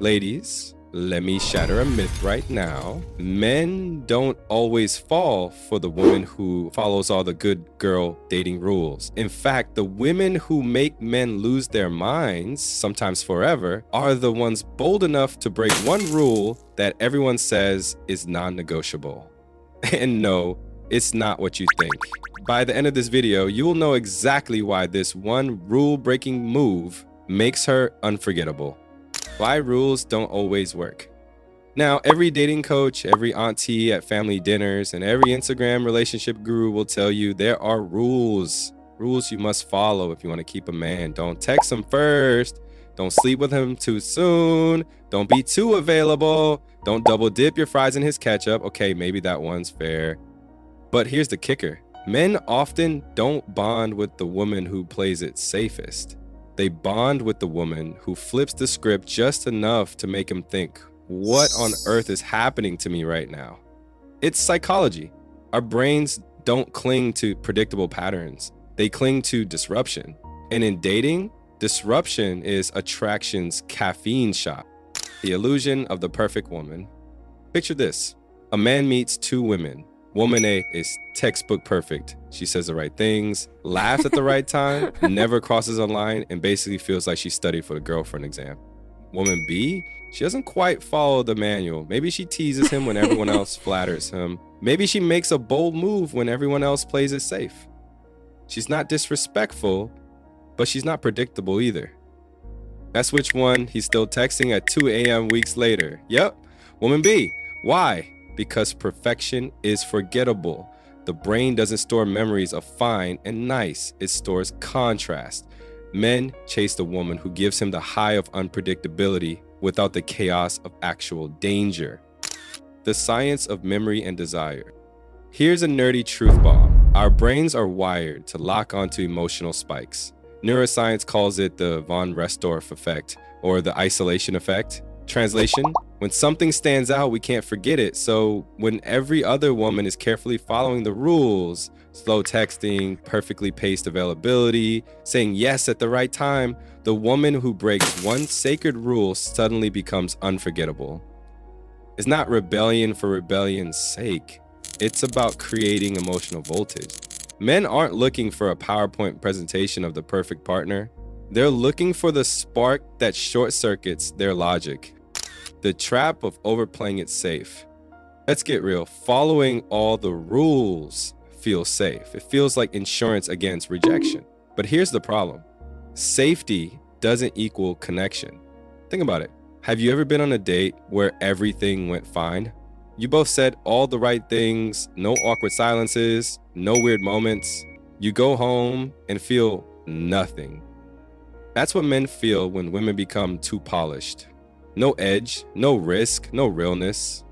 Ladies, let me shatter a myth right now. Men don't always fall for the woman who follows all the good girl dating rules. In fact, the women who make men lose their minds, sometimes forever, are the ones bold enough to break one rule that everyone says is non-negotiable. And no, it's not what you think. By the end of this video, you will know exactly why this one rule-breaking move makes her unforgettable. Why rules don't always work. Now, every dating coach, every auntie at family dinners, and every Instagram relationship guru will tell you there are rules. Rules you must follow if you want to keep a man. Don't text him first. Don't sleep with him too soon. Don't be too available. Don't double dip your fries in his ketchup. Okay, maybe that one's fair. But here's the kicker. Men often don't bond with the woman who plays it safest. They bond with the woman who flips the script just enough to make him think, what on earth is happening to me right now? It's psychology. Our brains don't cling to predictable patterns. They cling to disruption. And in dating, disruption is attraction's caffeine shot. The illusion of the perfect woman. Picture this. A man meets two women. Woman A is textbook perfect. She says the right things, laughs at the right time, never crosses a line, and basically feels like she studied for the girlfriend exam. Woman B, she doesn't quite follow the manual. Maybe she teases him when everyone else flatters him. Maybe she makes a bold move when everyone else plays it safe. She's not disrespectful, but she's not predictable either. That's which one he's still texting at 2 a.m. weeks later. Yep, woman B. Why? Because perfection is forgettable. The brain doesn't store memories of fine and nice. It stores contrast. Men chase the woman who gives him the high of unpredictability without the chaos of actual danger. The science of memory and desire. Here's a nerdy truth bomb. Our brains are wired to lock onto emotional spikes. Neuroscience calls it the von Restorff effect or the isolation effect. Translation, when something stands out, we can't forget it. So when every other woman is carefully following the rules, slow texting, perfectly paced availability, saying yes at the right time, the woman who breaks one sacred rule suddenly becomes unforgettable. It's not rebellion for rebellion's sake. It's about creating emotional voltage. Men aren't looking for a PowerPoint presentation of the perfect partner. They're looking for the spark that short circuits their logic. The trap of overplaying it safe. Let's get real. Following all the rules feels safe. It feels like insurance against rejection. But here's the problem. Safety doesn't equal connection. Think about it. Have you ever been on a date where everything went fine? You both said all the right things, no awkward silences, no weird moments. You go home and feel nothing. That's what men feel when women become too polished. No edge, no risk, no realness.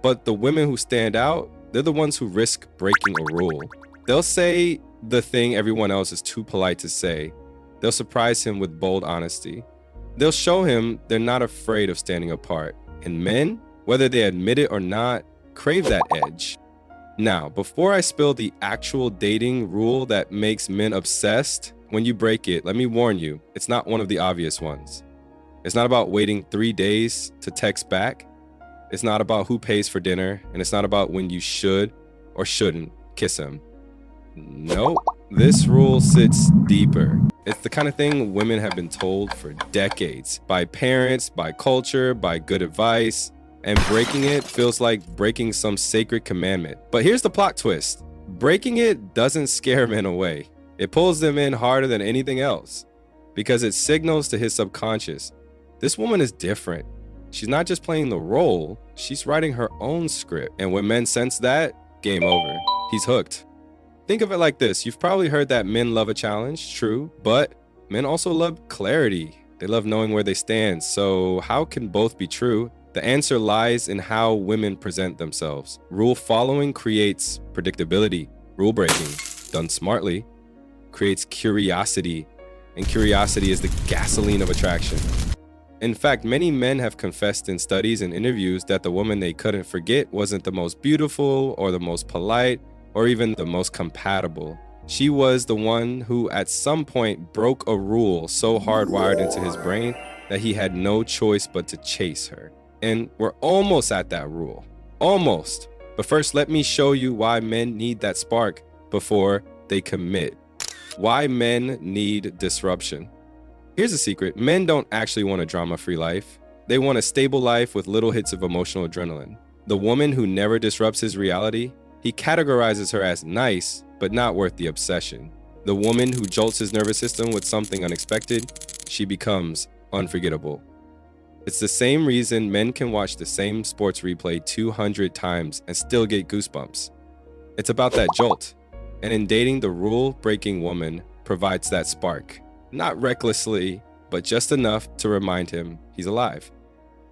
But the women who stand out, they're the ones who risk breaking a rule. They'll say the thing everyone else is too polite to say. They'll surprise him with bold honesty. They'll show him they're not afraid of standing apart. And men, whether they admit it or not, crave that edge. Now, before I spill the actual dating rule that makes men obsessed, when you break it, let me warn you, it's not one of the obvious ones. It's not about waiting 3 days to text back. It's not about who pays for dinner, and it's not about when you should or shouldn't kiss him. No, this rule sits deeper. It's the kind of thing women have been told for decades, by parents, by culture, by good advice, and breaking it feels like breaking some sacred commandment. But here's the plot twist. Breaking it doesn't scare men away. It pulls them in harder than anything else because it signals to his subconscious, this woman is different. She's not just playing the role, she's writing her own script. And when men sense that, game over. He's hooked. Think of it like this. You've probably heard that men love a challenge, true, but men also love clarity. They love knowing where they stand. So how can both be true? The answer lies in how women present themselves. Rule following creates predictability. Rule breaking, done smartly, creates curiosity. And curiosity is the gasoline of attraction. In fact, many men have confessed in studies and interviews that the woman they couldn't forget wasn't the most beautiful or the most polite or even the most compatible. She was the one who at some point broke a rule so hardwired into his brain that he had no choice but to chase her. And we're almost at that rule. Almost. But first, let me show you why men need that spark before they commit. Why men need disruption. Here's a secret. Men don't actually want a drama-free life. They want a stable life with little hits of emotional adrenaline. The woman who never disrupts his reality, he categorizes her as nice, but not worth the obsession. The woman who jolts his nervous system with something unexpected, she becomes unforgettable. It's the same reason men can watch the same sports replay 200 times and still get goosebumps. It's about that jolt. And in dating, the rule-breaking woman provides that spark. Not recklessly, but just enough to remind him he's alive.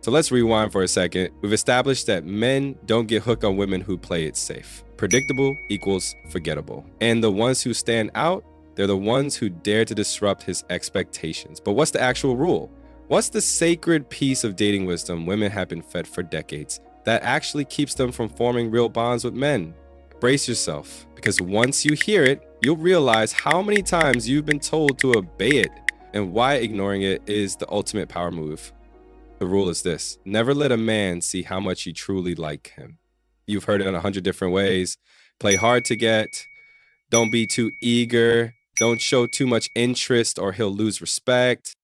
So let's rewind for a second. We've established that men don't get hooked on women who play it safe. Predictable equals forgettable. And the ones who stand out, they're the ones who dare to disrupt his expectations. But what's the actual rule? What's the sacred piece of dating wisdom women have been fed for decades that actually keeps them from forming real bonds with men? Brace yourself, because once you hear it, you'll realize how many times you've been told to obey it and why ignoring it is the ultimate power move. The rule is this: never let a man see how much you truly like him. You've heard it in 100 different ways. Play hard to get. Don't be too eager. Don't show too much interest or he'll lose respect.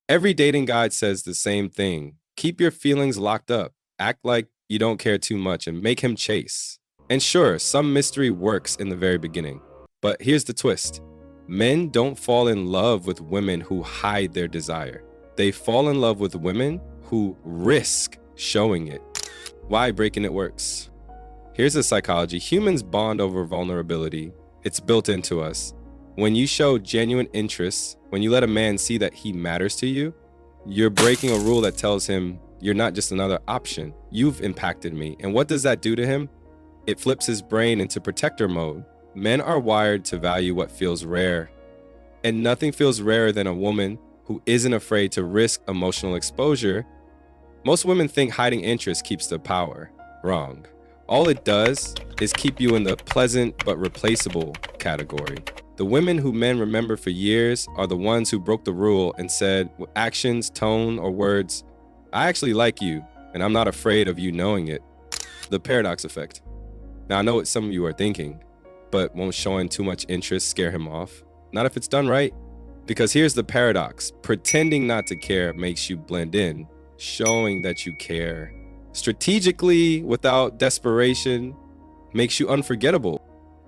Every dating guide says the same thing. Keep your feelings locked up. Act like you don't care too much and make him chase. And sure, some mystery works in the very beginning. But here's the twist. Men don't fall in love with women who hide their desire. They fall in love with women who risk showing it. Why breaking it works? Here's the psychology. Humans bond over vulnerability. It's built into us. When you show genuine interest, when you let a man see that he matters to you, you're breaking a rule that tells him you're not just another option. You've impacted me. And what does that do to him? It flips his brain into protector mode. Men are wired to value what feels rare. And nothing feels rarer than a woman who isn't afraid to risk emotional exposure. Most women think hiding interest keeps the power. Wrong. All it does is keep you in the pleasant but replaceable category. The women who men remember for years are the ones who broke the rule and said with actions, tone, or words, I actually like you, and I'm not afraid of you knowing it. The paradox effect. Now, I know what some of you are thinking, but won't showing too much interest scare him off? Not if it's done right. Because here's the paradox. Pretending not to care makes you blend in. Showing that you care strategically without desperation makes you unforgettable.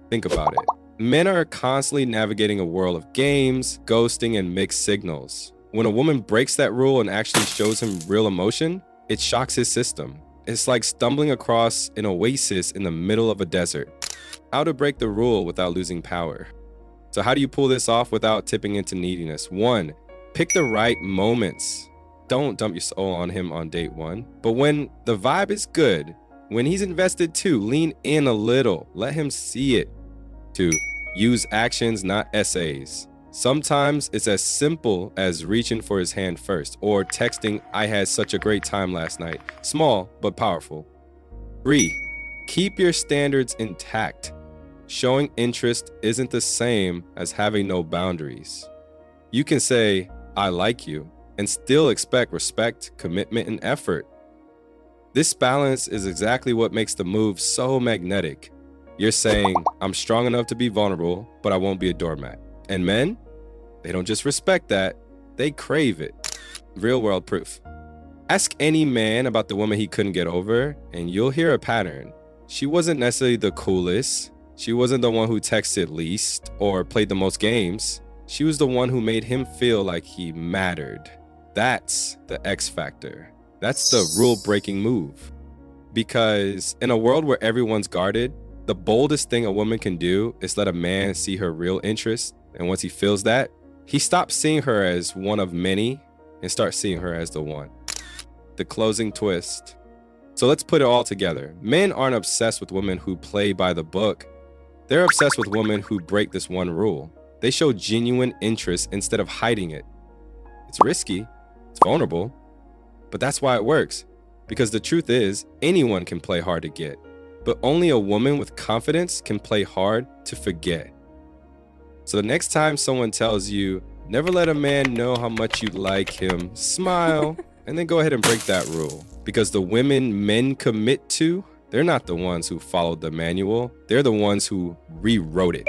Think about it. Men are constantly navigating a world of games, ghosting, and mixed signals. When a woman breaks that rule and actually shows him real emotion, it shocks his system. It's like stumbling across an oasis in the middle of a desert. How to break the rule without losing power. So how do you pull this off without tipping into neediness? 1, pick the right moments. Don't dump your soul on him on date 1. But when the vibe is good, when he's invested too, lean in a little. Let him see it. 2, use actions, not essays. Sometimes it's as simple as reaching for his hand first or texting, I had such a great time last night. Small, but powerful. 3, keep your standards intact. Showing interest isn't the same as having no boundaries. You can say, I like you, and still expect respect, commitment, and effort. This balance is exactly what makes the move so magnetic. You're saying, I'm strong enough to be vulnerable, but I won't be a doormat. And men, they don't just respect that, they crave it. Real world proof. Ask any man about the woman he couldn't get over, and you'll hear a pattern. She wasn't necessarily the coolest. She wasn't the one who texted least or played the most games. She was the one who made him feel like he mattered. That's the X factor. That's the rule-breaking move. Because in a world where everyone's guarded, the boldest thing a woman can do is let a man see her real interest. And once he feels that, he stops seeing her as one of many and starts seeing her as the one. The closing twist. So let's put it all together. Men aren't obsessed with women who play by the book. They're obsessed with women who break this one rule. They show genuine interest instead of hiding it. It's risky, it's vulnerable, but that's why it works. Because the truth is, anyone can play hard to get, but only a woman with confidence can play hard to forget. So the next time someone tells you, Never let a man know how much you like him. Smile, and then go ahead and break that rule. Because the women men commit to, they're not the ones who followed the manual. They're the ones who rewrote it.